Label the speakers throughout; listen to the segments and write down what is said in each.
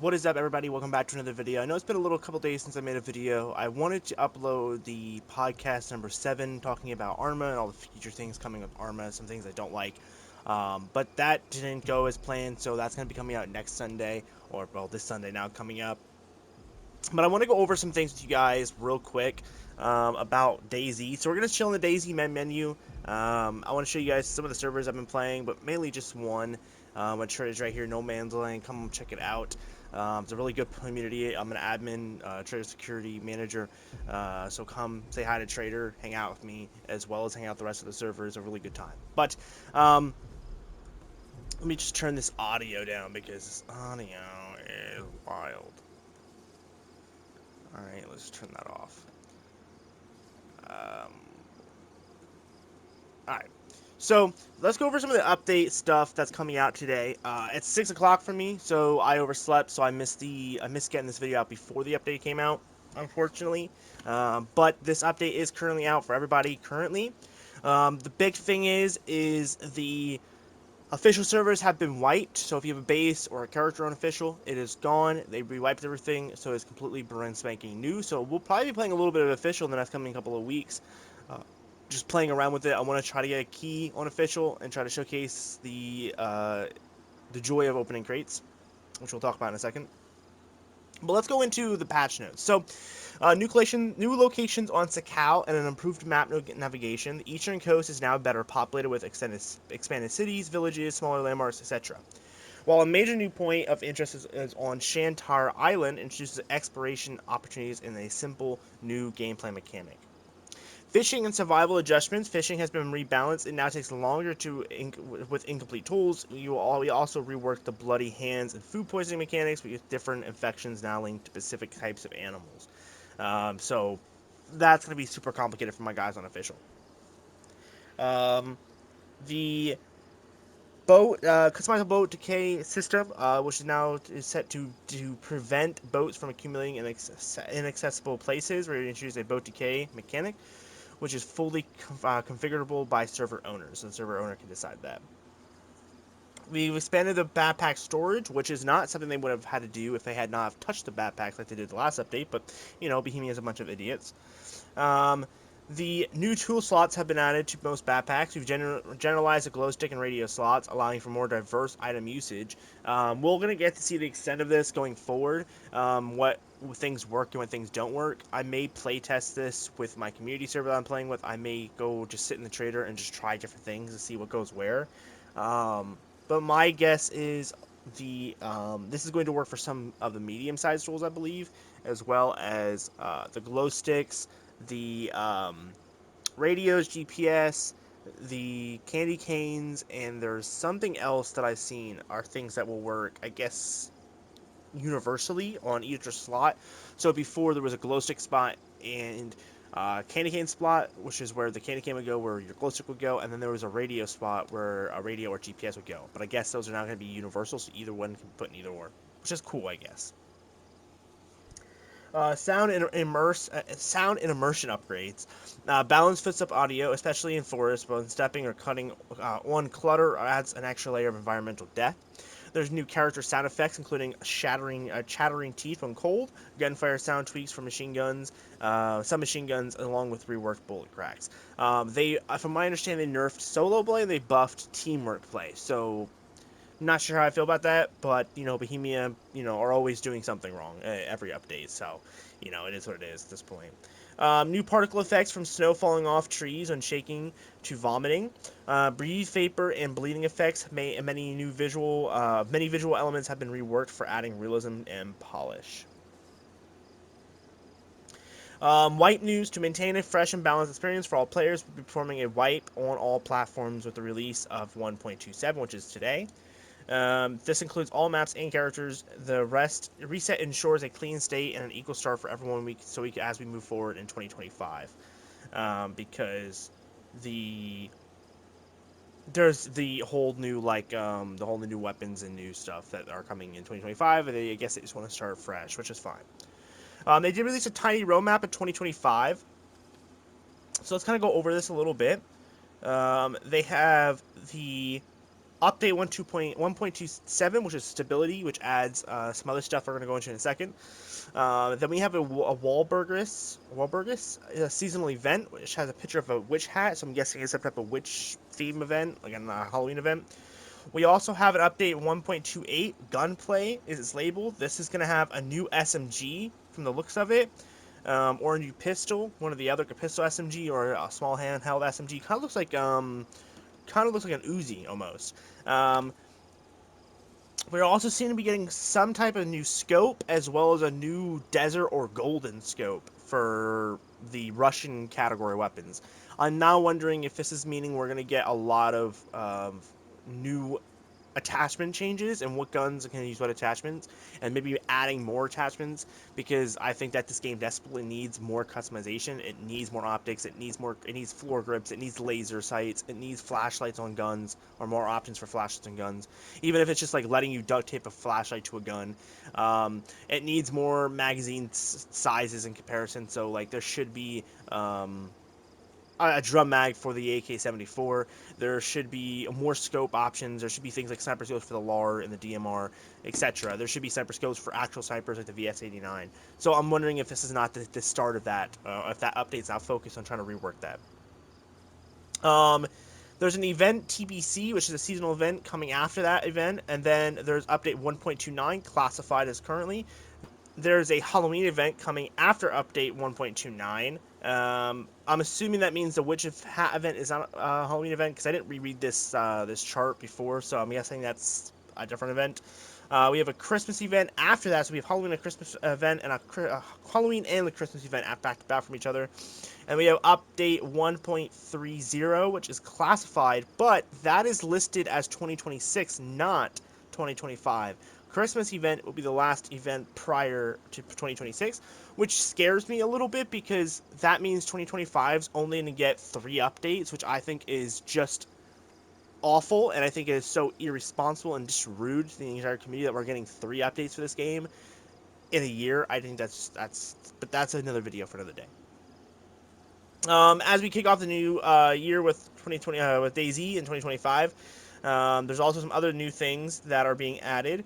Speaker 1: What is up, everybody? Welcome back to another video. I know it's been a couple days since I made a video. I wanted to upload the podcast number 7 talking about Arma and all the future things coming with Arma, some things I don't like. But that didn't go as planned, so that's going to be coming out next Sunday, or well, this Sunday now coming up. But I want to go over some things with you guys real quick about Dayz. So we're going to chill in the Dayz menu. I want to show you guys some of the servers I've been playing, but mainly just one. Which is right here, No Man's Land. Come check it out. It's a really good community. I'm an admin, trader security manager. So come say hi to Trader, hang out with me, as well as hang out with the rest of the servers. It's a really good time. But let me just turn this audio down because this audio is wild. Alright, let's turn that off. Alright, so let's go over some of the update stuff that's coming out today. It's 6 o'clock for me, so I overslept, so I missed getting this video out before the update came out, unfortunately. But this update is currently out for everybody currently. The big thing is the official servers have been wiped, so if you have a base or a character on official, it is gone. They re-wiped everything, so it's completely brand spanking new. So we'll probably be playing a little bit of official in the next coming couple of weeks. Just playing around with it. I want to try to get a key on official and try to showcase the joy of opening crates, which we'll talk about in a second. But let's go into the patch notes. So, new locations on Sakal and an improved map navigation. The eastern coast is now better populated with expanded cities, villages, smaller landmarks, etc. While a major new point of interest is on Shantar Island, introduces exploration opportunities in a simple new gameplay mechanic. Fishing and survival adjustments. Fishing has been rebalanced. It now takes longer with incomplete tools. We also reworked the bloody hands and food poisoning mechanics with different infections now linked to specific types of animals. So that's going to be super complicated for my guys on official. The customizable boat decay system, which is set to prevent boats from accumulating in inaccessible places. We're going to introduce a boat decay mechanic, which is fully configurable by server owners, so the server owner can decide that. We've expanded the backpack storage, which is not something they would have had to do if they had not touched the backpacks like they did the last update, but, you know, Bohemia is a bunch of idiots. The new tool slots have been added to most backpacks. We've generalized the glow stick and radio slots, allowing for more diverse item usage. We're going to get to see the extent of this going forward, what things work and what things don't work. I may play test this with my community server that I'm playing with. I may go just sit in the trader and just try different things and see what goes where. But my guess is this is going to work for some of the medium-sized tools, I believe, as well as the glow sticks, the radios, GPS, the candy canes, and there's something else that I've seen are things that will work, I guess, universally on each slot. So before there was a glow stick spot and candy cane spot, which is where the candy cane would go, where your glow stick would go, and then there was a radio spot where a radio or GPS would go. But I guess those are now going to be universal, so either one can put in either or, which is cool, I guess. Sound and immersion upgrades. Balance footstep audio, especially in forests, when stepping or cutting on clutter, adds an extra layer of environmental depth. There's new character sound effects, including chattering teeth when cold, gunfire sound tweaks for machine guns, some machine guns, along with reworked bullet cracks. From my understanding, they nerfed solo play and they buffed teamwork play. So not sure how I feel about that, but, you know, Bohemia, you know, are always doing something wrong every update, so, you know, it is what it is at this point. New particle effects from snow falling off trees and shaking to vomiting. Breathe vapor and bleeding effects. Many visual elements have been reworked for adding realism and polish. Wipe news. To maintain a fresh and balanced experience for all players, we'll be performing a wipe on all platforms with the release of 1.27, which is today. This includes all maps and characters. The reset ensures a clean state and an equal start for everyone as we move forward in 2025. Because there's the whole new new weapons and new stuff that are coming in 2025, and I guess they just want to start fresh, which is fine. They did release a tiny roadmap in 2025, so let's kind of go over this a little bit. They have the update 1.27, which is stability, which adds some other stuff we're going to go into in a second. Then we have a Wahlburgers a seasonal event, which has a picture of a witch hat, so I'm guessing it's some type of witch theme event, like a Halloween event. We also have an update 1.28, gunplay is its label. This is going to have a new SMG from the looks of it, or a new pistol, one of the other pistol SMG or a small handheld SMG. Kind of looks like an Uzi almost. We're also seem to be getting some type of new scope, as well as a new desert or golden scope for the Russian category weapons. I'm now wondering if this is meaning we're going to get a lot of new attachment changes and what guns can use what attachments, and maybe adding more attachments, because I think that this game desperately needs more customization. It needs more optics, it needs floor grips, it needs laser sights, it needs flashlights on guns, or more options for flashlights on guns, even if it's just like letting you duct tape a flashlight to a gun. It needs more magazine sizes in comparison, so like there should be a drum mag for the AK-74. There should be more scope options. There should be things like sniper scopes for the LAR and the DMR, etc. There should be sniper scopes for actual snipers like the VS-89. So I'm wondering if this is not the start of that, if that update's now focused on trying to rework that. There's an event, TBC, which is a seasonal event coming after that event, and then there's update 1.29, classified as currently. There's a Halloween event coming after update 1.29. I'm assuming that means the Witch of Hat event is not a Halloween event, because I didn't reread this chart before, so I'm guessing that's a different event. We have a Christmas event after that, so we have Halloween and a Christmas event, and a Halloween and the Christmas event back to back from each other. And we have update 1.30, which is classified, but that is listed as 2026, not 2025. Christmas event will be the last event prior to 2026, which scares me a little bit, because that means 2025 is only going to get 3 updates, which I think is just awful, and I think it is so irresponsible and just rude to the entire community that we're getting 3 updates for this game in a year. I think but that's another video for another day. As we kick off the new year with 2020 with Dayz in 2025, there's also some other new things that are being added.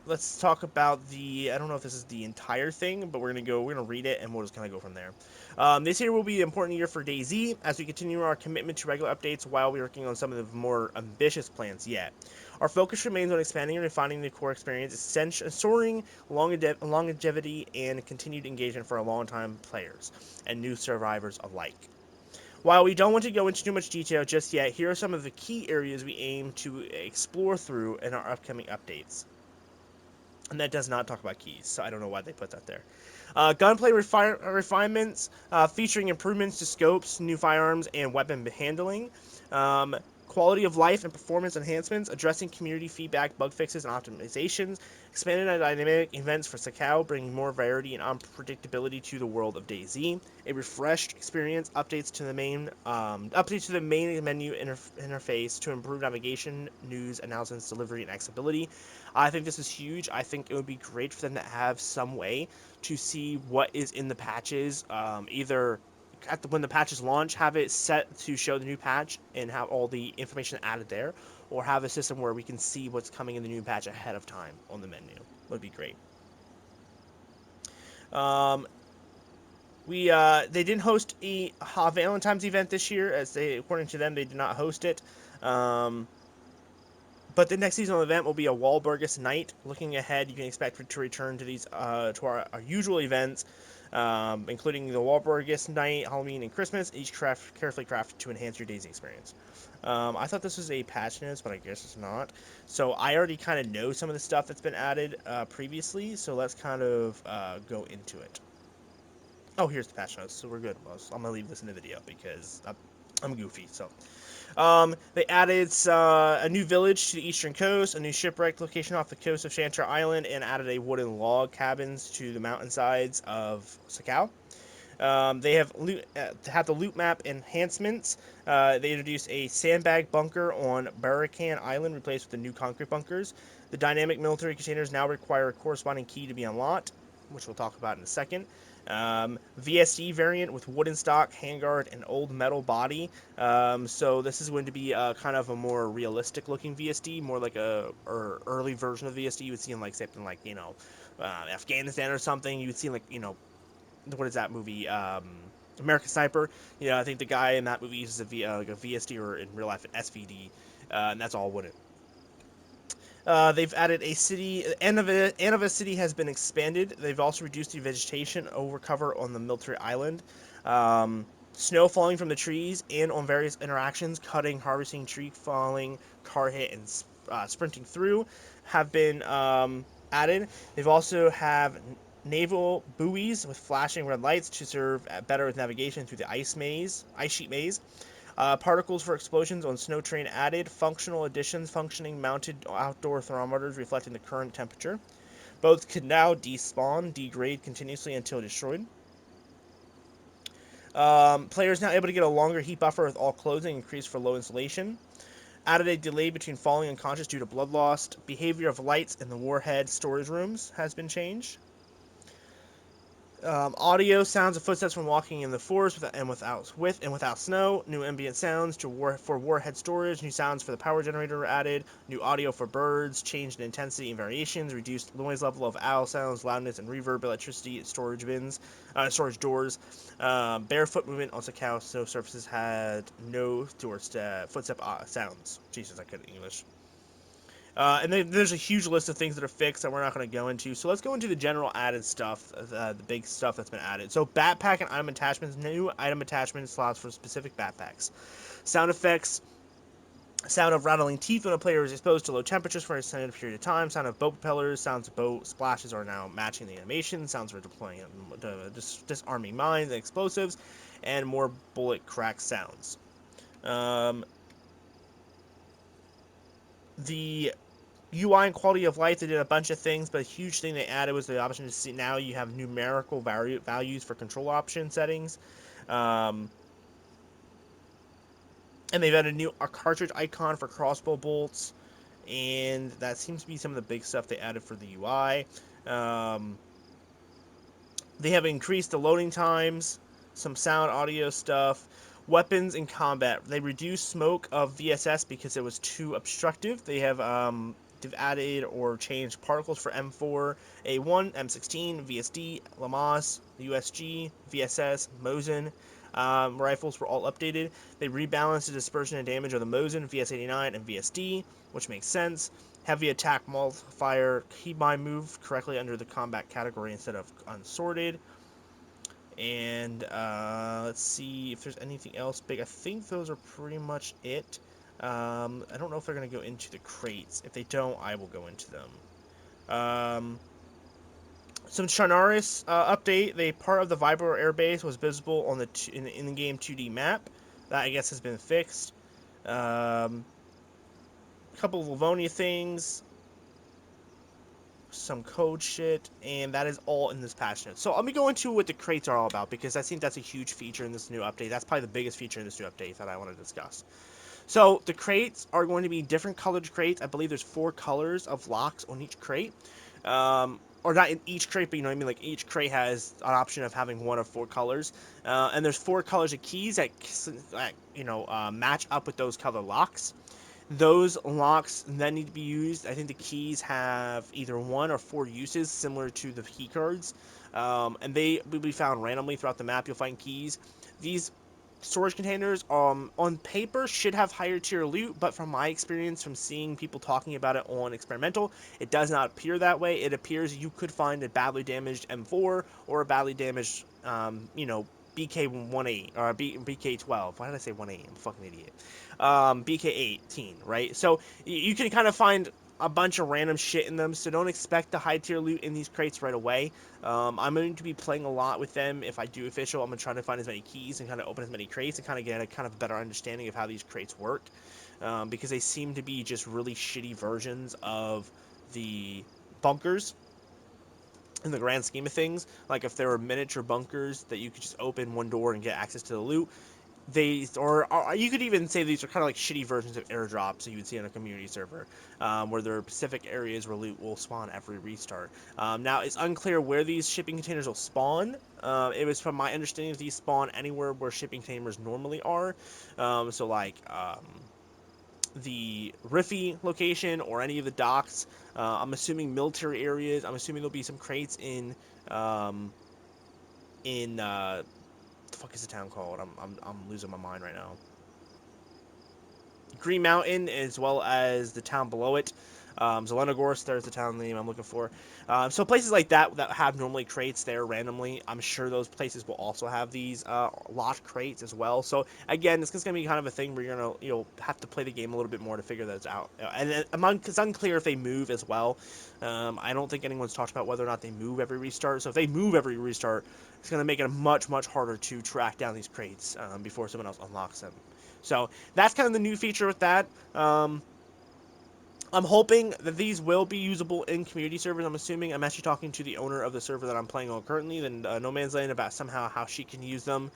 Speaker 1: Let's talk about I don't know if this is the entire thing, but we're gonna read it and we'll just kind of go from there. This year will be an important year for Dayz as we continue our commitment to regular updates while we're working on some of the more ambitious plans yet. Our focus remains on expanding and refining the core experience, ensuring longevity and continued engagement for our longtime players and new survivors alike. While we don't want to go into too much detail just yet, here are some of the key areas we aim to explore through in our upcoming updates. And that does not talk about keys, so I don't know why they put that there. Gunplay refinements, featuring improvements to scopes, new firearms, and weapon handling. Quality of life and performance enhancements, addressing community feedback, bug fixes, and optimizations. Expanded and dynamic events for Sakao, bringing more variety and unpredictability to the world of Dayz. A refreshed experience, updates to the main menu interface to improve navigation, news, announcements, delivery, and accessibility. I think this is huge. I think it would be great for them to have some way to see what is in the patches, either when the patches launch, have it set to show the new patch and have all the information added there, or have a system where we can see what's coming in the new patch ahead of time on the menu. Would be great. They didn't host a Valentine's event this year, as according to them, they did not host it. But the next seasonal event will be a Wahlburgers night. Looking ahead, you can expect to return to these to our usual events, including the Wahlburgers night, Halloween, and Christmas, each carefully crafted to enhance your Dayz experience. I thought this was a patch notes, but I guess it's not. So I already kind of know some of the stuff that's been added previously, so let's kind of go into it. Oh, here's the patch notes, so we're good. Well, I'm going to leave this in the video because I'm goofy, so... They added a new village to the eastern coast, a new shipwreck location off the coast of Shantra Island, and added a wooden log cabins to the mountainsides of Sakao. They have the loot map enhancements. They introduced a sandbag bunker on Barracan Island, replaced with the new concrete bunkers. The dynamic military containers now require a corresponding key to be unlocked, which we'll talk about in a second. VSD variant with wooden stock, handguard, and old metal body. So this is going to be kind of a more realistic looking VSD, more like a early version of VSD you would see in like something like Afghanistan or something. You would see like what is that movie? American Sniper. I think the guy in that movie uses like a VSD or in real life an SVD, and that's all wooden. They've added a city. Anova City has been expanded. They've also reduced the vegetation over cover on the military island. Snow falling from the trees and on various interactions, cutting, harvesting, tree falling, car hit, and sprinting through have been added. They've also have naval buoys with flashing red lights to serve better with navigation through the ice sheet maze. Particles for explosions on snow train added. Functional additions, functioning mounted outdoor thermometers reflecting the current temperature. Both can now despawn, degrade continuously until destroyed. Players now able to get a longer heat buffer with all clothing increased for low insulation. Added a delay between falling unconscious due to blood loss. Behavior of lights in the warhead storage rooms has been changed. Audio sounds of footsteps when walking in the forest without snow. New ambient sounds for warhead storage. New sounds for the power generator were added. New audio for birds. Changed in intensity and variations. Reduced noise level of owl sounds, loudness and reverb. Electricity storage bins, storage doors. Barefoot movement on cow snow surfaces had no footstep sounds. Jesus, I couldn't English. And there's a huge list of things that are fixed that we're not going to go into. So let's go into the general added stuff, the big stuff that's been added. So backpack and item attachments, new item attachment slots for specific backpacks. Sound effects, sound of rattling teeth when a player is exposed to low temperatures for an extended period of time. Sound of boat propellers, sounds of boat splashes are now matching the animation. Sounds for deploying disarming mines and explosives, and more bullet crack sounds. The UI and quality of life, they did a bunch of things, but a huge thing they added was the option to see now you have numerical values for control option settings. Um, and they've added a cartridge icon for crossbow bolts, and that seems to be some of the big stuff they added for the UI. They have increased the loading times, some sound audio stuff. Weapons in combat, they reduced smoke of VSS because it was too obstructive. They've added or changed particles for M4, A1, M16, VSD, Lamas, USG, VSS, Mosin. Rifles were all updated. They rebalanced the dispersion and damage of the Mosin, VS89, and VSD, which makes sense. Heavy attack multiplier keybind moved correctly under the combat category instead of unsorted. And let's see if there's anything else big. I think those are pretty much it. I don't know if they're going to go into the crates. If they don't, I will go into them. Some Chernarus update. The part of the Vibro airbase was visible on the in the game 2D map. That I guess has been fixed. A couple of Livonia things. Some code shit, and that is all in this patch note. So let me go into what the crates are all about, because I think that's a huge feature in this new update. That's probably the biggest feature in this new update that I want to discuss. So the crates are going to be different colored crates. I believe there's 4 colors of locks on each crate. Or not in each crate, but you know what I mean? Like each crate has an option of having 1 of 4 colors. And there's 4 colors of keys that match up with those color locks. Those locks then need to be used. I think the keys have either 1 or 4 uses, similar to the key cards. And they will be found randomly throughout the map. You'll find keys. These storage containers, on paper, should have higher tier loot, but from my experience, from seeing people talking about it on experimental, it does not appear that way. It appears you could find a badly damaged M4 or a badly damaged, BK-18 or BK-12. Why did I say 18? I'm a fucking idiot. BK-18, right? So you can kind of find a bunch of random shit in them, so don't expect the high tier loot in these crates right away. I'm going to be playing a lot with them. If I do official, I'm going to try to find as many keys and kind of open as many crates and kind of get a kind of better understanding of how these crates work, because they seem to be just really shitty versions of the bunkers in the grand scheme of things. Like if there were miniature bunkers that you could just open one door and get access to the loot, or you could even say these are kind of like shitty versions of airdrops that you would see on a community server, where there are specific areas where loot will spawn every restart. Now, it's unclear where these shipping containers will spawn. It was from my understanding that these spawn anywhere where shipping containers normally are. So like the Riffy location or any of the docks. I'm assuming military areas. I'm assuming there'll be some crates um, in the fuck is the town called? I'm losing my mind right now. Green Mountain, as well as the town below it. Zelenogorsk, there's the town name I'm looking for. So places like that have normally crates there randomly, I'm sure those places will also have these locked crates as well. So again, it's going to be kind of a thing where you're going to have to play the game a little bit more to figure those out. And it's unclear if they move as well. I don't think anyone's talked about whether or not they move every restart. So if they move every restart, it's going to make it much, much harder to track down these crates before someone else unlocks them. So that's kind of the new feature with that. I'm hoping that these will be usable in community servers. I'm assuming I'm actually talking to the owner of the server that I'm playing on currently, then No Man's Land, about somehow how she can use them,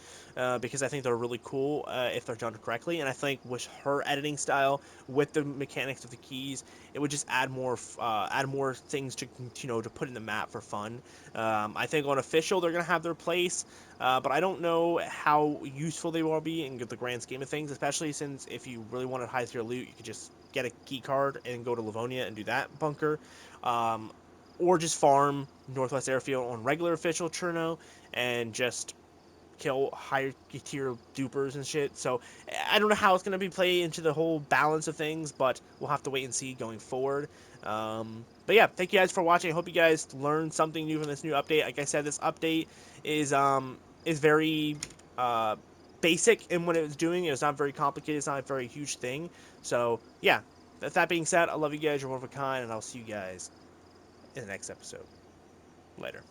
Speaker 1: because I think they're really cool if they're done correctly. And I think with her editing style, with the mechanics of the keys, it would just add more things to to put in the map for fun. I think on official they're gonna have their place, but I don't know how useful they will be in the grand scheme of things, especially since if you really wanted high tier loot, you could just get a key card and go to Livonia and do that bunker, um, or just farm Northwest Airfield on regular official Cherno and just kill higher tier dupers and shit. So I don't know how it's going to be played into the whole balance of things, but we'll have to wait and see going forward. But yeah, thank you guys for watching. I hope you guys learned something new from this new update. Like I said, this update is very uh, basic in what it was doing. It's not very complicated. It's not a very huge thing. So yeah, with that being said, I love you guys. You're one of a kind, and I'll see you guys in the next episode. Later.